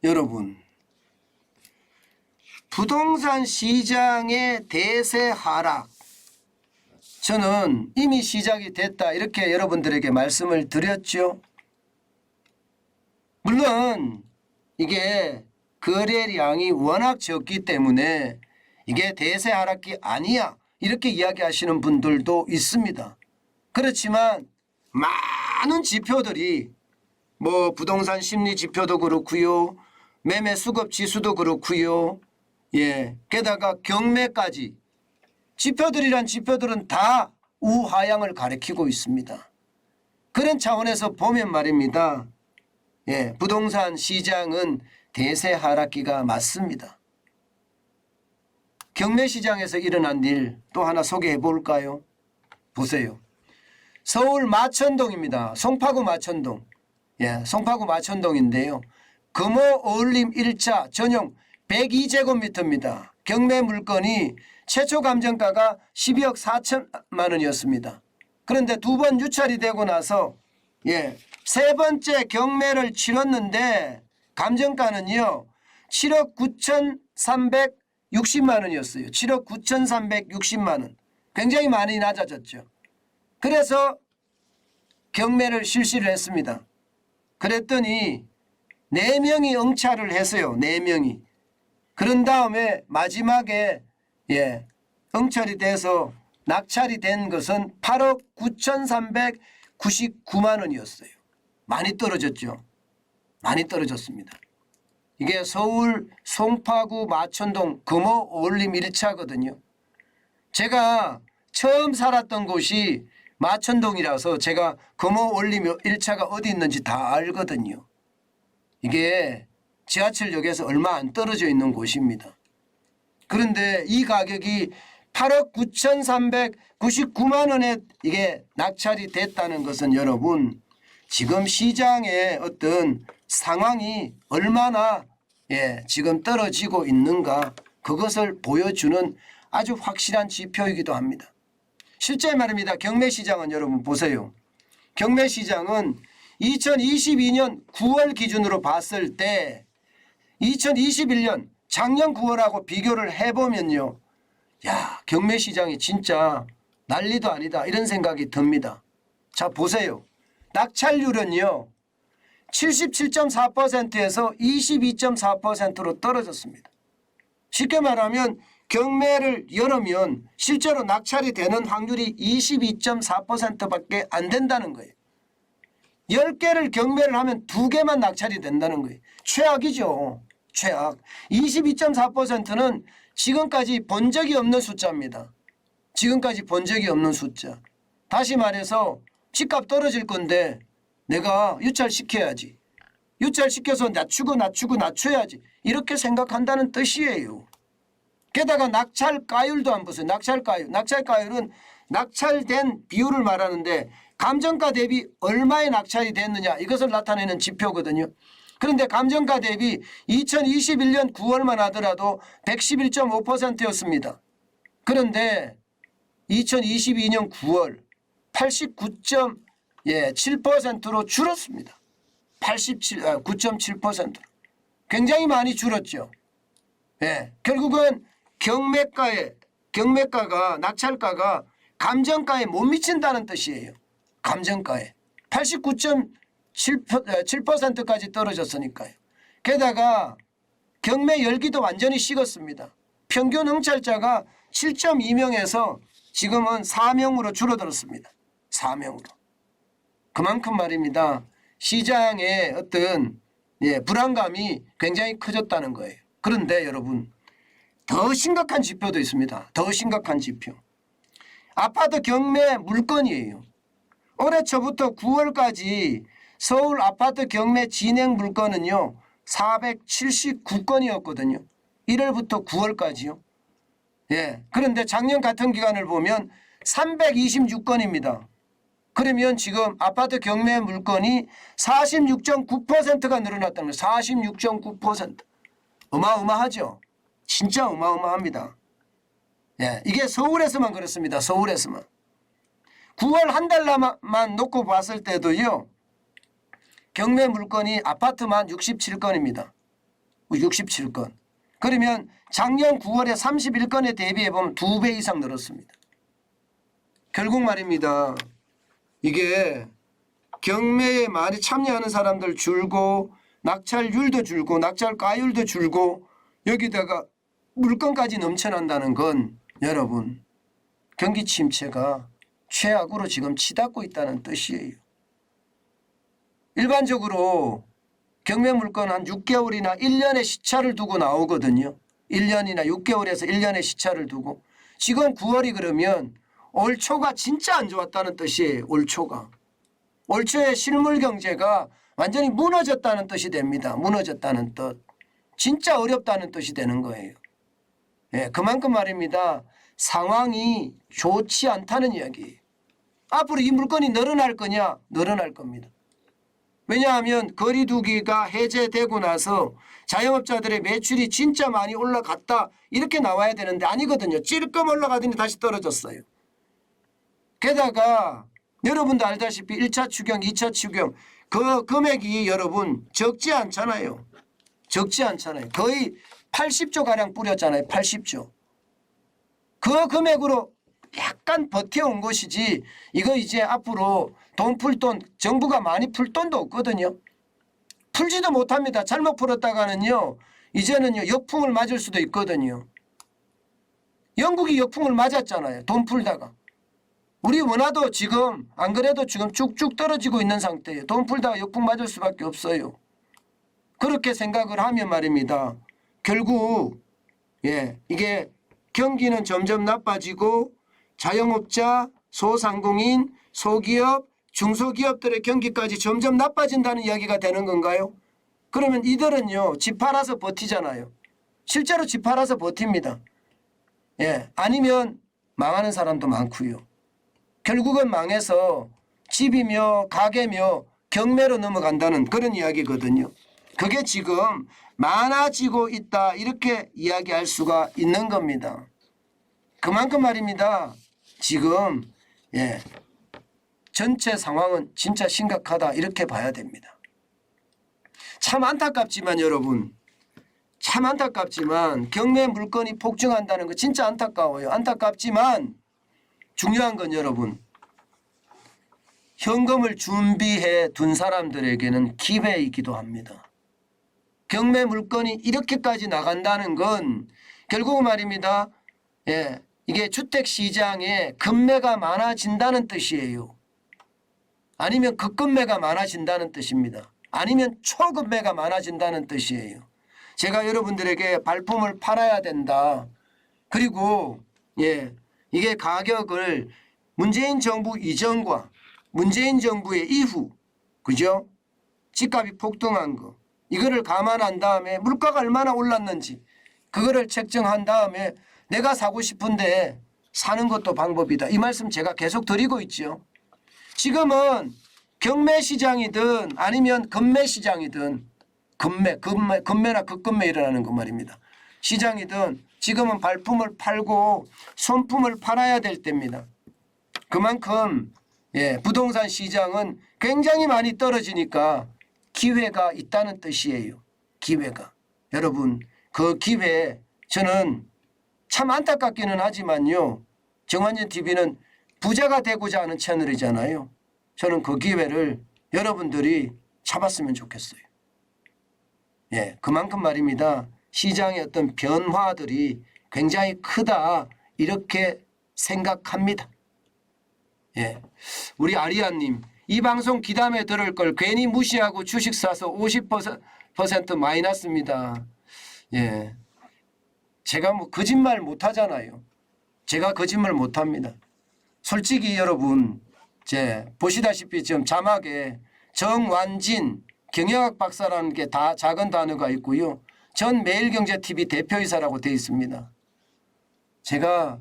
여러분, 부동산 시장의 대세 하락, 저는 이미 시작이 됐다 이렇게 여러분들에게 말씀을 드렸죠. 물론 이게 거래량이 워낙 적기 때문에 이게 대세 하락기 아니야 이렇게 이야기하시는 분들도 있습니다. 그렇지만 많은 지표들이 뭐 부동산 심리 지표도 그렇고요, 매매 수급 지수도 그렇고요, 게다가 경매까지 지표들이란 지표들은 다 우하향을 가리키고 있습니다. 그런 차원에서 보면 말입니다. 부동산 시장은 대세 하락기가 맞습니다. 경매 시장에서 일어난 일 또 하나 소개해 볼까요? 보세요. 서울 마천동입니다. 송파구 마천동. 송파구 마천동인데요. 금호 어울림 1차 전용 102제곱미터입니다. 경매 물건이 최초 감정가가 12억 4천만 원이었습니다. 그런데 두 번 유찰이 되고 나서 세 번째 경매를 치렀는데 감정가는요 7억 9,360만 원이었어요. 7억 9,360만 원. 굉장히 많이 낮아졌죠. 그래서 경매를 실시를 했습니다. 그랬더니 4명이 응찰을 했어요. 4명이. 그런 다음에 마지막에 응찰이 돼서 낙찰이 된 것은 8억 9,399만 원이었어요. 많이 떨어졌죠. 많이 떨어졌습니다. 이게 서울 송파구 마천동 금호 어울림 1차거든요. 제가 처음 살았던 곳이 마천동이라서 제가 금호 어울림 1차가 어디 있는지 다 알거든요. 이게 지하철역에서 얼마 안 떨어져 있는 곳입니다. 그런데 이 가격이 8억 9,399만 원에 이게 낙찰이 됐다는 것은 여러분 지금 시장의 어떤 상황이 얼마나 지금 떨어지고 있는가 그것을 보여주는 아주 확실한 지표이기도 합니다. 실제 말입니다. 경매시장은 여러분 보세요. 경매시장은 2022년 9월 기준으로 봤을 때 2021년 작년 9월하고 비교를 해보면요. 야, 경매시장이 진짜 난리도 아니다 이런 생각이 듭니다. 자 보세요. 낙찰률은요. 77.4%에서 22.4%로 떨어졌습니다. 쉽게 말하면 경매를 열으면 실제로 낙찰이 되는 확률이 22.4%밖에 안 된다는 거예요. 10개를 경매를 하면 2개만 낙찰이 된다는 거예요. 최악이죠. 최악. 22.4%는 지금까지 본 적이 없는 숫자입니다. 지금까지 본 적이 없는 숫자. 다시 말해서 집값 떨어질 건데 내가 유찰시켜야지. 유찰시켜서 낮춰야지. 이렇게 생각한다는 뜻이에요. 게다가 낙찰가율도 안 보세요. 낙찰가율. 낙찰가율은 낙찰된 비율을 말하는데 감정가 대비 얼마에 낙찰이 됐느냐 이것을 나타내는 지표거든요. 그런데 감정가 대비 2021년 9월만 하더라도 111.5%였습니다. 그런데 2022년 9월 89.7%로 줄었습니다. 9.7%로. 굉장히 많이 줄었죠. 결국은 경매가가 낙찰가가 감정가에 못 미친다는 뜻이에요. 감정가에 89.7%까지 떨어졌으니까요. 게다가 경매 열기도 완전히 식었습니다. 평균 응찰자가 7.2명에서 지금은 4명으로 줄어들었습니다. 4명으로. 그만큼 말입니다. 시장의 어떤 불안감이 굉장히 커졌다는 거예요. 그런데 여러분 더 심각한 지표도 있습니다. 더 심각한 지표. 아파트 경매 물건이에요. 올해 초부터 9월까지 서울 아파트 경매 진행 물건은요. 479건이었거든요. 1월부터 9월까지요. 그런데 작년 같은 기간을 보면 326건입니다. 그러면 지금 아파트 경매 물건이 46.9%가 늘어났다는 거예요. 46.9%. 어마어마하죠. 진짜 어마어마합니다. 이게 서울에서만 그렇습니다. 서울에서만. 9월 한 달만 놓고 봤을 때도요. 경매 물건이 아파트만 67건입니다. 67건. 그러면 작년 9월에 31건에 대비해 보면 2배 이상 늘었습니다. 결국 말입니다. 이게 경매에 많이 참여하는 사람들 줄고 낙찰률도 줄고 낙찰가율도 줄고 여기다가 물건까지 넘쳐난다는 건 여러분 경기 침체가 최악으로 지금 치닫고 있다는 뜻이에요. 일반적으로 경매 물건 한 6개월이나 1년의 시차를 두고 나오거든요. 1년이나 6개월에서 1년의 시차를 두고 지금 9월이 그러면 올 초가 진짜 안 좋았다는 뜻이에요. 올 초가. 올 초에 실물 경제가 완전히 무너졌다는 뜻이 됩니다. 무너졌다는 뜻. 진짜 어렵다는 뜻이 되는 거예요. 예, 그만큼 말입니다. 상황이 좋지 않다는 이야기예요. 앞으로 이 물건이 늘어날 거냐? 늘어날 겁니다. 왜냐하면 거리두기가 해제되고 나서 자영업자들의 매출이 진짜 많이 올라갔다 이렇게 나와야 되는데 아니거든요. 찔끔 올라가더니 다시 떨어졌어요. 게다가 여러분도 알다시피 1차 추경, 2차 추경 그 금액이 여러분 적지 않잖아요. 적지 않잖아요. 거의 80조가량 뿌렸잖아요. 80조. 그 금액으로 약간 버텨온 것이지 이거 이제 앞으로 돈 풀 돈 정부가 많이 풀 돈도 없거든요. 풀지도 못합니다. 잘못 풀었다가는요. 이제는요 역풍을 맞을 수도 있거든요. 영국이 역풍을 맞았잖아요. 돈 풀다가. 우리 원화도 지금 안 그래도 지금 쭉쭉 떨어지고 있는 상태예요. 돈 풀다가 역풍 맞을 수밖에 없어요. 그렇게 생각을 하면 말입니다. 결국 이게 경기는 점점 나빠지고 자영업자, 소상공인, 소기업, 중소기업들의 경기까지 점점 나빠진다는 이야기가 되는 건가요? 그러면 이들은요 집 팔아서 버티잖아요. 실제로 집 팔아서 버팁니다. 아니면 망하는 사람도 많고요. 결국은 망해서 집이며 가게며 경매로 넘어간다는 그런 이야기거든요. 그게 지금 많아지고 있다 이렇게 이야기할 수가 있는 겁니다. 그만큼 말입니다. 지금 전체 상황은 진짜 심각하다 이렇게 봐야 됩니다. 참 안타깝지만 여러분 참 안타깝지만 경매 물건이 폭증한다는 거 진짜 안타까워요. 안타깝지만 중요한 건 여러분 현금을 준비해 둔 사람들에게는 기회이기도 합니다. 경매 물건이 이렇게까지 나간다는 건 결국은 말입니다. 이게 주택시장에 급매가 많아진다는 뜻이에요. 아니면 급급매가 많아진다는 뜻입니다. 아니면 초급매가 많아진다는 뜻이에요. 제가 여러분들에게 발품을 팔아야 된다. 그리고 이게 가격을 문재인 정부 이전과 문재인 정부의 이후 그죠? 집값이 폭등한 거 이거를 감안한 다음에 물가가 얼마나 올랐는지 그거를 책정한 다음에 내가 사고 싶은데 사는 것도 방법이다. 이 말씀 제가 계속 드리고 있죠. 지금은 경매 시장이든 아니면 금매 시장이든 금매나 급금매 일어나는 거 말입니다. 시장이든 지금은 발품을 팔고 손품을 팔아야 될 때입니다. 그만큼 부동산 시장은 굉장히 많이 떨어지니까 기회가 있다는 뜻이에요. 기회가. 여러분 그 기회 저는 참 안타깝기는 하지만요. 정환진 TV는 부자가 되고자 하는 채널이잖아요. 저는 그 기회를 여러분들이 잡았으면 좋겠어요. 그만큼 말입니다. 시장의 어떤 변화들이 굉장히 크다 이렇게 생각합니다. 우리 아리아님 이 방송 기담에 들을 걸 괜히 무시하고 주식 사서 50% 마이너스입니다. 제가 뭐 거짓말 못하잖아요. 제가 거짓말 못합니다. 솔직히 여러분 보시다시피 지금 자막에 정완진 경영학 박사라는 게 다 작은 단어가 있고요. 전 매일경제TV 대표이사라고 되어 있습니다. 제가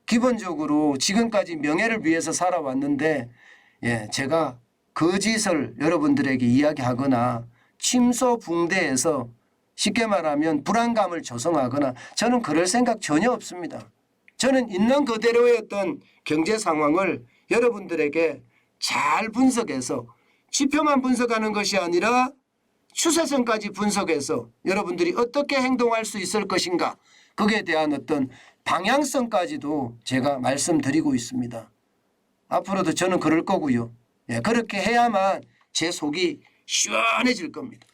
기본적으로 지금까지 명예를 위해서 살아왔는데 제가 거짓을 여러분들에게 이야기하거나 침소붕대에서 쉽게 말하면 불안감을 조성하거나 저는 그럴 생각 전혀 없습니다. 저는 있는 그대로의 어떤 경제 상황을 여러분들에게 잘 분석해서 지표만 분석하는 것이 아니라 추세선까지 분석해서 여러분들이 어떻게 행동할 수 있을 것인가 거기에 대한 어떤 방향성까지도 제가 말씀드리고 있습니다. 앞으로도 저는 그럴 거고요. 예, 그렇게 해야만 제 속이 시원해질 겁니다.